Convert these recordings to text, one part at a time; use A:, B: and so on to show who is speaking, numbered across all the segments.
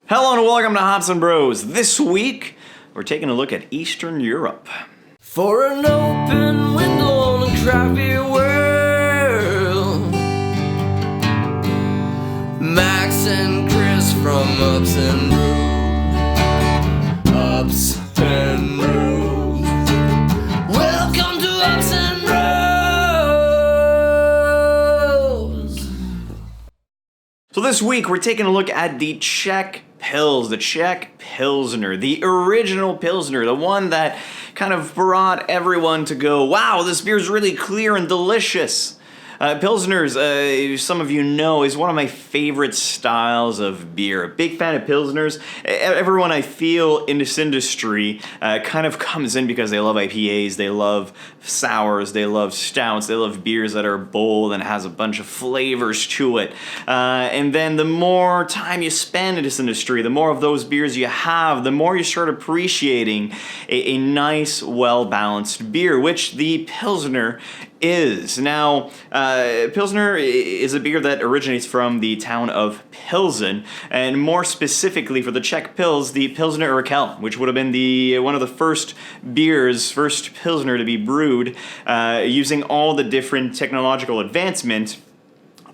A: Hello and welcome to Hops and Bros. This week, we're taking a look at Eastern Europe.
B: For an open window on a crappy world, Max and Chris from Ups and Brews. Ups and Brews. Welcome to Ups and Brews.
A: So this week, we're taking a look at the Czech Pils, the Czech Pilsner, the original Pilsner, the one that kind of brought everyone to go, wow, this beer is really clear and delicious. Pilsners, some of you know, is one of my favorite styles of beer. A big fan of Pilsners. Everyone I feel in this industry kind of comes in because they love IPAs, they love sours, they love stouts, they love beers that are bold and has a bunch of flavors to it. And then the more time you spend in this industry, the more of those beers you have, the more you start appreciating a nice, well-balanced beer, which the Pilsner is. Now, Pilsner is a beer that originates from the town of Pilsen, and more specifically for the Czech Pils, the Pilsner Urquell, which would have been one of the first Pilsner to be brewed using all the different technological advancement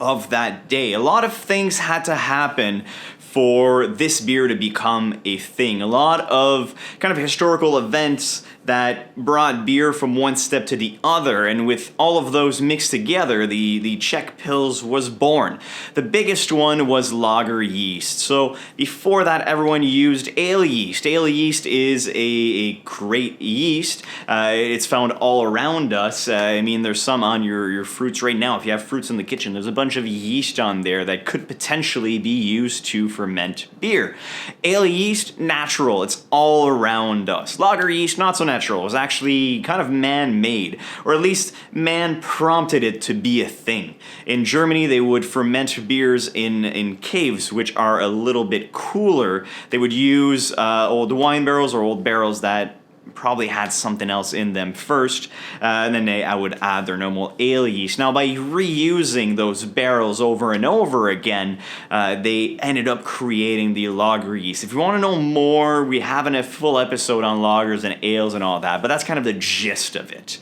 A: of that day. A lot of things had to happen for this beer to become a thing. A lot of kind of historical events that brought beer from one step to the other, and with all of those mixed together, the Czech Pils was born. The biggest one was lager yeast. So before that, everyone used ale yeast. Ale yeast is a great yeast. It's found all around us. I mean, there's some on your fruits right now. If you have fruits in the kitchen, there's a bunch of yeast on there that could potentially be used to ferment beer. Ale yeast, natural. It's all around us. Lager yeast, not so natural. It was actually kind of man-made, or at least man prompted it to be a thing. In Germany, they would ferment beers in caves, which are a little bit cooler. They would use old wine barrels or old barrels that probably had something else in them first, and then I would add their normal ale yeast. Now, by reusing those barrels over and over again, they ended up creating the lager yeast. If you want to know more, we have a full episode on lagers and ales and all that, but that's kind of the gist of it.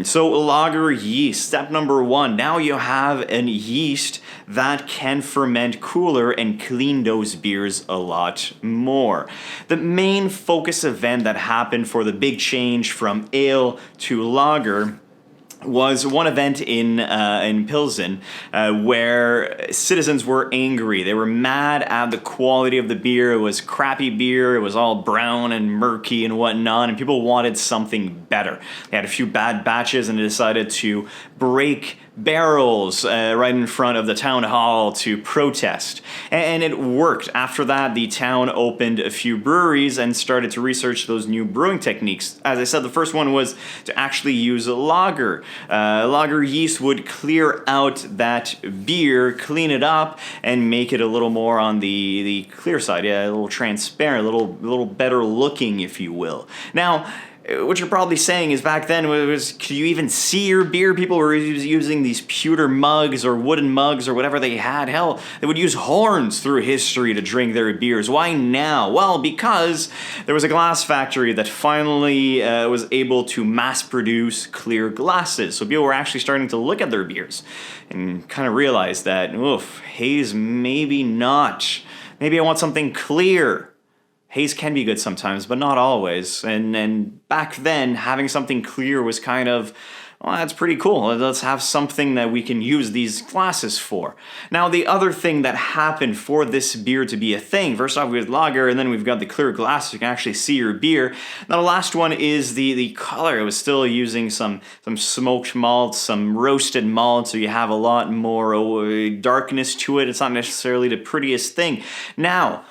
A: So lager yeast, step number one. Now you have an yeast that can ferment cooler and clean those beers a lot more. The main focus event that happened for the big change from ale to lager was one event in Pilsen where citizens were angry. They were mad at the quality of the beer. It was crappy beer. It was all brown and murky and whatnot, and people wanted something better. They had a few bad batches and they decided to break barrels right in front of the town hall to protest. And it worked. After that, the town opened a few breweries and started to research those new brewing techniques. As I said, the first one was to actually use a lager. Lager yeast would clear out that beer, clean it up, and make it a little more on the clear side. Yeah, a little transparent, a little better looking, if you will. Now, what you're probably saying is back then could you even see your beer? People were using these pewter mugs or wooden mugs or whatever they had. Hell, they would use horns through history to drink their beers. Why now? Well, because there was a glass factory that finally was able to mass produce clear glasses. So people were actually starting to look at their beers and kind of realize that, HAZE maybe not. Maybe I want something clear. HAZE can be good sometimes, but not always. And back then, having something clear was kind of, well, that's pretty cool. Let's have something that we can use these glasses for. Now, the other thing that happened for this beer to be a thing, first off, we have lager, and then we've got the clear glasses. You can actually see your beer. Now, the last one is the color. It was still using some smoked malts, some roasted malts, so you have a lot more darkness to it. It's not necessarily the prettiest thing. Now,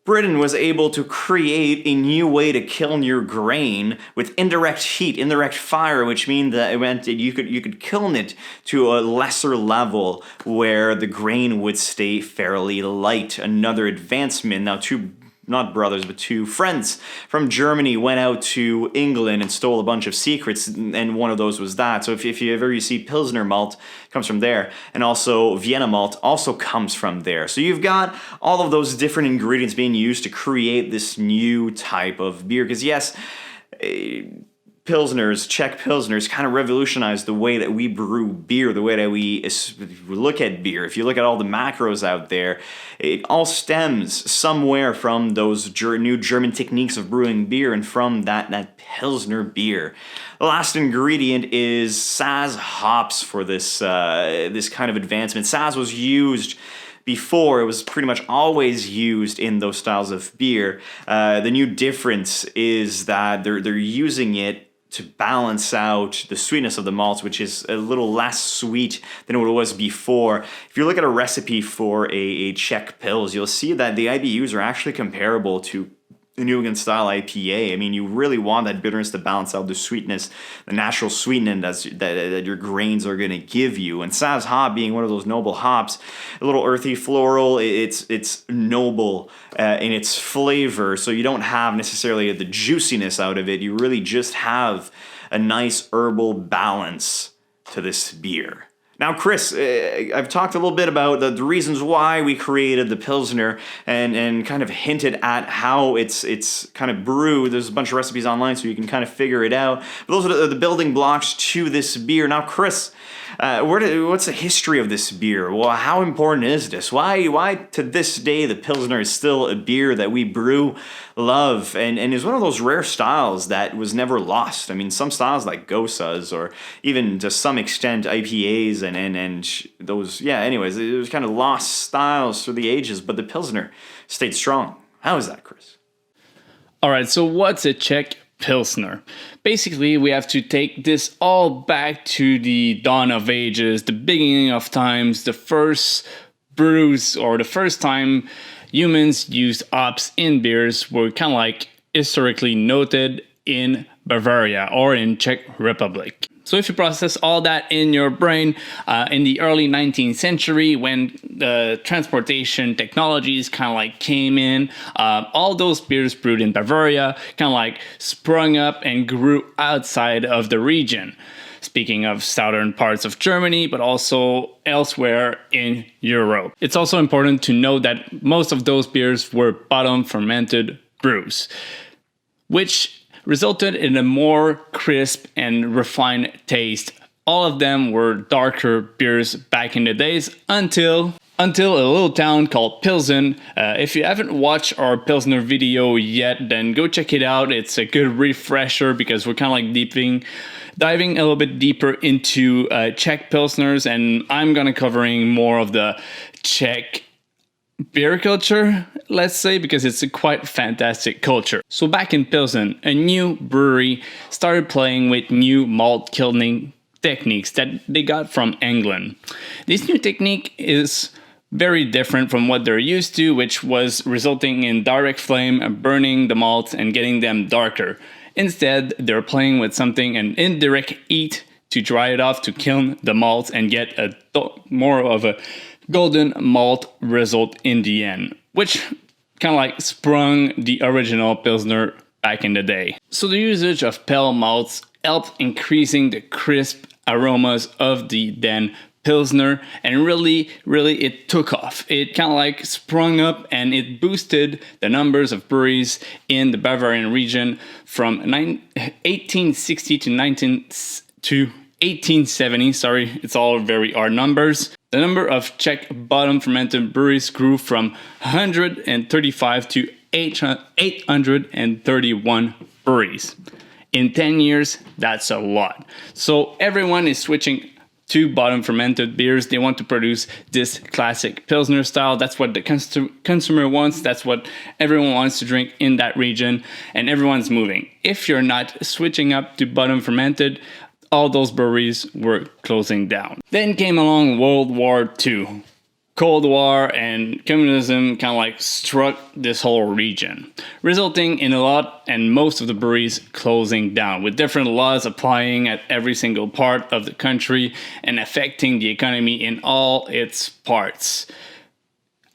A: Britain was able to create a new way to kiln your grain with indirect heat, indirect fire, which means that it meant that you could kiln it to a lesser level where the grain would stay fairly light. Another advancement. Now, two not brothers, but two friends from Germany went out to England and stole a bunch of secrets, and one of those was that. So if you ever see Pilsner malt, it comes from there, and also Vienna malt also comes from there. So you've got all of those different ingredients being used to create this new type of beer, because yes, Pilsners, Czech Pilsners kind of revolutionized the way that we brew beer, the way that we look at beer. If you look at all the macros out there, it all stems somewhere from those new German techniques of brewing beer and from that Pilsner beer. The last ingredient is HAZE hops for this kind of advancement. HAZE was used before. It was pretty much always used in those styles of beer. The new difference is that they're using it to balance out the sweetness of the malts, which is a little less sweet than what it was before. If you look at a recipe for a Czech Pils, you'll see that the IBUs are actually comparable to the New England style IPA. I mean, you really want that bitterness to balance out the sweetness, the natural sweetness that your grains are going to give you. And HAZE hop being one of those noble hops, a little earthy, floral, it's noble in its flavor. So you don't have necessarily the juiciness out of it. You really just have a nice herbal balance to this beer. Now, Chris, I've talked a little bit about the reasons why we created the Pilsner and kind of hinted at how it's kind of brewed. There's a bunch of recipes online, so you can kind of figure it out. But those are the building blocks to this beer. Now, Chris, what's the history of this beer? Well, how important is this? Why to this day the Pilsner is still a beer that we brew, love, and is one of those rare styles that was never lost. I mean, some styles like Gosas, or even to some extent IPAs and those, anyways, it was kind of lost styles through the ages, but the Pilsner stayed strong. How is that, Chris?
C: All right, so what's a Czech Pilsner? Basically, we have to take this all back to the dawn of ages, the beginning of times, the first brews, or the first time humans used hops in beers were kind of like historically noted in Bavaria or in Czech Republic. So if you process all that in your brain, in the early 19th century, when the transportation technologies kind of like came in, all those beers brewed in Bavaria kind of like sprung up and grew outside of the region. Speaking of southern parts of Germany, but also elsewhere in Europe. It's also important to note that most of those beers were bottom fermented brews, which resulted in a more crisp and refined taste. All of them were darker beers back in the days until a little town called Pilsen. If you haven't watched our Pilsner video yet, then go check it out. It's a good refresher because we're kind of like diving a little bit deeper into Czech Pilsners, and I'm gonna covering more of the Czech beer culture, let's say, because it's a quite fantastic culture. So back in Pilsen, a new brewery started playing with new malt kilning techniques that they got from England. This new technique is very different from what they're used to, which was resulting in direct flame, burning the malts and getting them darker. Instead, they're playing with an indirect heat to dry it off, to kiln the malts and get more of a golden malt result in the end, which kind of like sprung the original Pilsner back in the day. So the usage of pale malts helped increasing the crisp aromas of the then Pilsner, and really it took off. It kind of like sprung up and it boosted the numbers of breweries in the Bavarian region from 1860 to 1870, it's all very odd numbers. The number of Czech bottom fermented breweries grew from 135 to 831 breweries. In 10 years, that's a lot. So everyone is switching to bottom fermented beers. They want to produce this classic Pilsner style. That's what the consumer wants. That's what everyone wants to drink in that region, and everyone's moving. If you're not switching up to bottom fermented, all those breweries were closing down. Then came along World War II. Cold War and communism kind of like struck this whole region, resulting in a lot and most of the breweries closing down, with different laws applying at every single part of the country and affecting the economy in all its parts.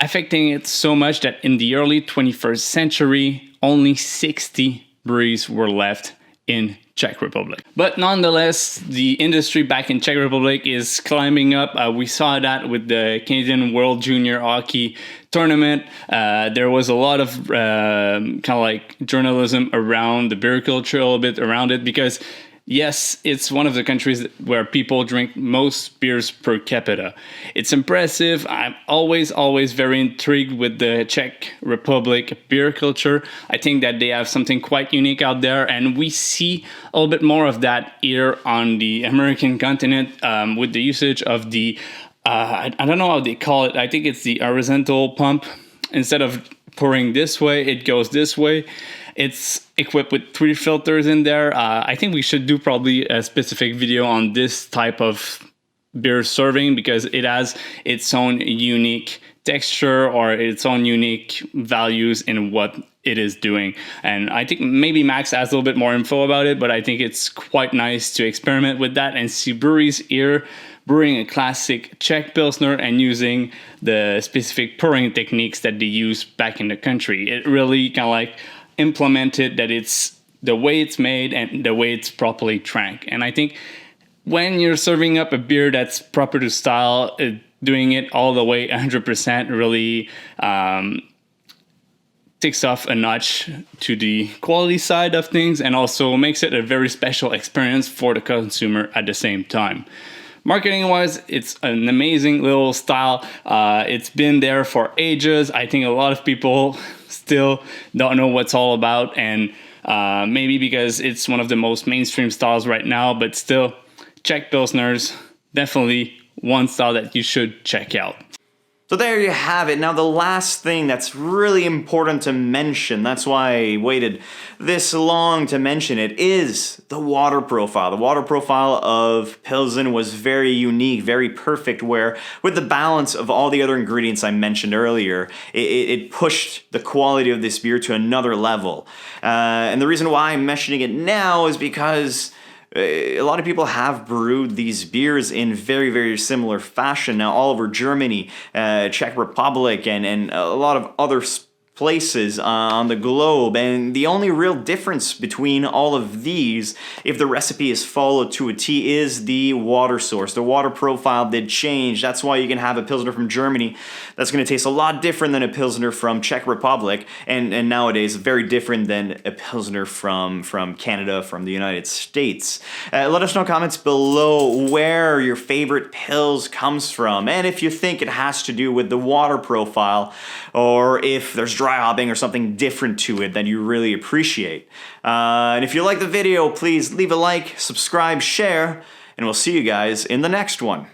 C: affecting it so much that in the early 21st century, only 60 breweries were left in Czech Republic. But nonetheless, the industry back in Czech Republic is climbing up. We saw that with the Canadian World Junior Hockey Tournament. There was a lot of kind of like journalism around the beer culture, a little bit around it, because yes, it's one of the countries where people drink most beers per capita. It's impressive. I'm always very intrigued with the Czech Republic beer culture. I think that they have something quite unique out there, and we see a little bit more of that here on the American continent with the usage of the, I don't know how they call it. I think it's the horizontal pump. Instead of pouring this way, it goes this way. It's equipped with 3 filters in there. I think we should do probably a specific video on this type of beer serving because it has its own unique texture or its own unique values in what it is doing. And I think maybe Max has a little bit more info about it, but I think it's quite nice to experiment with that and see breweries here brewing a classic Czech Pilsner and using the specific pouring techniques that they use back in the country. It really kind of like implemented that it's the way it's made and the way it's properly drank. And I think when you're serving up a beer that's proper to style, doing it all the way 100% really takes off a notch to the quality side of things and also makes it a very special experience for the consumer at the same time. Marketing wise, it's an amazing little style. It's been there for ages. I think a lot of people still don't know what's all about, and maybe because it's one of the most mainstream styles right now, but still, Czech Pilsners, definitely one style that you should check out.
A: So there you have it. Now the last thing that's really important to mention, that's why I waited this long to mention it, is the water profile. The water profile of Pilsen was very unique, very perfect, where with the balance of all the other ingredients I mentioned earlier, it pushed the quality of this beer to another level. And the reason why I'm mentioning it now is because a lot of people have brewed these beers in very similar fashion now all over Germany, Czech Republic, and a lot of other places on the globe, and the only real difference between all of these, if the recipe is followed to a T, is the water source. The water profile did change. That's why you can have a Pilsner from Germany that's going to taste a lot different than a Pilsner from Czech Republic, and nowadays very different than a Pilsner from Canada, from the United States. Let us know in comments below where your favorite Pils comes from, and if you think it has to do with the water profile, or if there's dry hopping or something different to it that you really appreciate. And if you like the video, please leave a like, subscribe, share, and we'll see you guys in the next one.